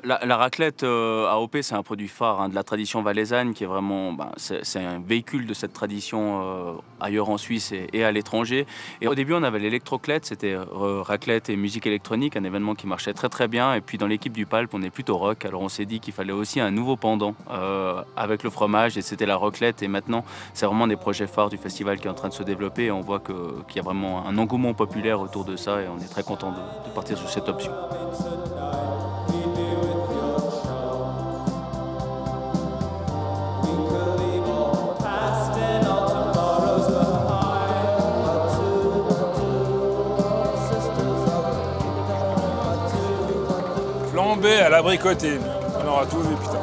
La raclette, AOP, c'est un produit phare, hein, de la tradition valaisanne qui est vraiment, c'est un véhicule de cette tradition, ailleurs en Suisse et à l'étranger. Et au début, on avait l'électroclette, c'était, raclette et musique électronique, un événement qui marchait très, très bien. Et puis dans l'équipe du Palp, on est plutôt rock, alors on s'est dit qu'il fallait aussi un nouveau pendant, avec le fromage, et c'était la raclette. Et maintenant, c'est vraiment des projets phares du festival qui est en train de se développer, et on voit qu'il y a vraiment un engouement populaire autour de ça, et on est très content de partir sur cette option. Flambé à l'abricotine. On aura tout vu, putain.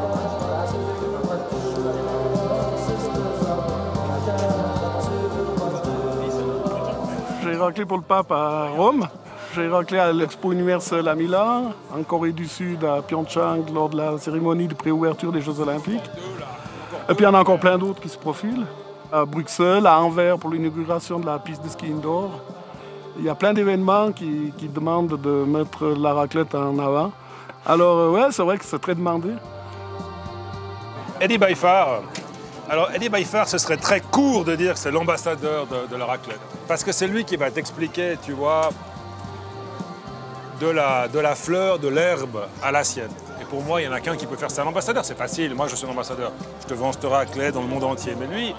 J'ai raclé pour le pape à Rome. J'ai raclé à l'Expo Universelle à Milan, en Corée du Sud à Pyeongchang lors de la cérémonie de préouverture des Jeux Olympiques. Et puis il y en a encore plein d'autres qui se profilent. À Bruxelles, à Anvers pour l'inauguration de la piste de ski indoor. Il y a plein d'événements qui demandent de mettre la raclette en avant. Alors ouais, c'est vrai que c'est très demandé. Eddie Baifar. Alors Eddie Baifar, ce serait très court de dire que c'est l'ambassadeur de la raclette. Parce que c'est lui qui va t'expliquer, tu vois, de la fleur, de l'herbe à l'assiette. Et pour moi, il n'y en a qu'un qui peut faire ça. L'ambassadeur, c'est facile. Moi, je suis un ambassadeur. Je te vends cette raclette dans le monde entier. Mais lui,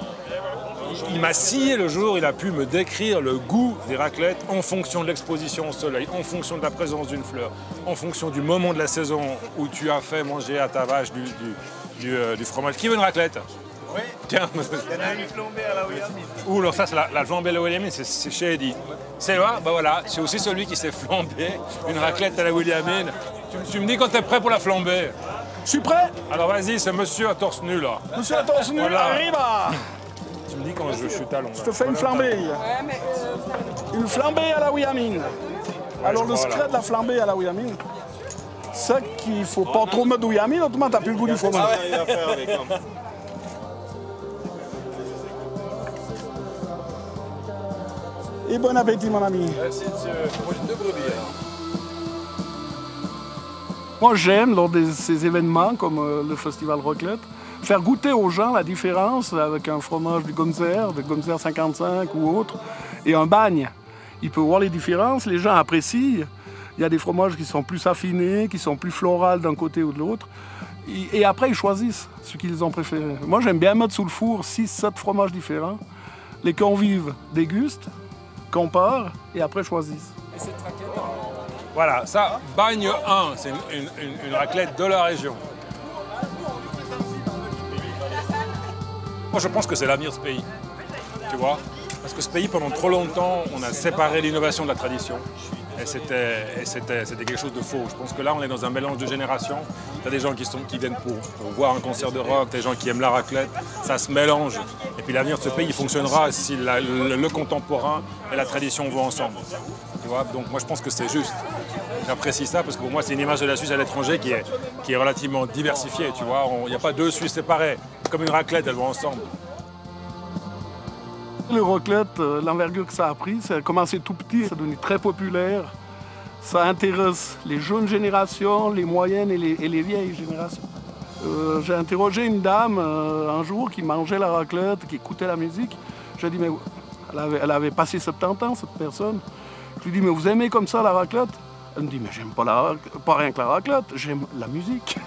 il m'a scié le jour, il a pu me décrire le goût des raclettes en fonction de l'exposition au soleil, en fonction de la présence d'une fleur, en fonction du moment de la saison où tu as fait manger à ta vache du fromage. Qui veut une raclette? Oui. Tiens. Il y en a une flambée à la Williamine. Ouh, alors ça, c'est la flambée à la Williamine, c'est chez Eddie. C'est là, bah voilà, c'est aussi celui qui s'est flambé une raclette à la Williamine. Tu me dis quand t'es prêt pour la flambée. Je suis prêt. Alors vas-y, c'est monsieur à torse nu là. Monsieur à torse nu, Voilà. arriva. Tu me dis quand je chute à long. Je te fais une flambée. Une flambée à la Williamine. Alors le secret de la flambée à la Williamine, c'est qu'il ne faut pas trop mettre de Williamine, autrement t'as plus le goût du fromage. Ah ouais, il va faire avec. Et bon appétit mon ami. Merci monsieur. Moi j'ai deux brebis. Moi j'aime lors de ces événements comme le festival Raclette, faire goûter aux gens la différence avec un fromage du Gonzer 55 ou autre, et un bagne. Il peut voir les différences, les gens apprécient. Il y a des fromages qui sont plus affinés, qui sont plus florales d'un côté ou de l'autre. Et après, ils choisissent ce qu'ils ont préféré. Moi, j'aime bien mettre sous le four 6-7 fromages différents. Les convives dégustent, comparent et après choisissent. Et cette raclette Voilà, ça, Bagne 1, c'est une raclette de la région. Moi, je pense que c'est l'avenir de ce pays, tu vois. Parce que ce pays, pendant trop longtemps, on a séparé l'innovation de la tradition. Et c'était quelque chose de faux. Je pense que là, on est dans un mélange de générations. Tu as des gens qui viennent pour voir un concert de rock, des gens qui aiment la raclette. Ça se mélange. Et puis l'avenir de ce pays, il fonctionnera si le contemporain et la tradition vont ensemble. Tu vois. Donc moi, je pense que c'est juste. J'apprécie ça parce que pour moi, c'est une image de la Suisse à l'étranger qui est relativement diversifiée. Tu vois. Il n'y a pas deux Suisses séparés. Comme une raclette, elles vont ensemble. Le raclette, l'envergure que ça a pris, ça a commencé tout petit, c'est devenu très populaire. Ça intéresse les jeunes générations, les moyennes et les vieilles générations. J'ai interrogé une dame un jour qui mangeait la raclette, qui écoutait la musique. J'ai dit, mais elle avait passé 70 ans, cette personne. Je lui ai dit, mais vous aimez comme ça la raclette? Elle me dit, mais j'aime pas rien que la raclette, j'aime la musique.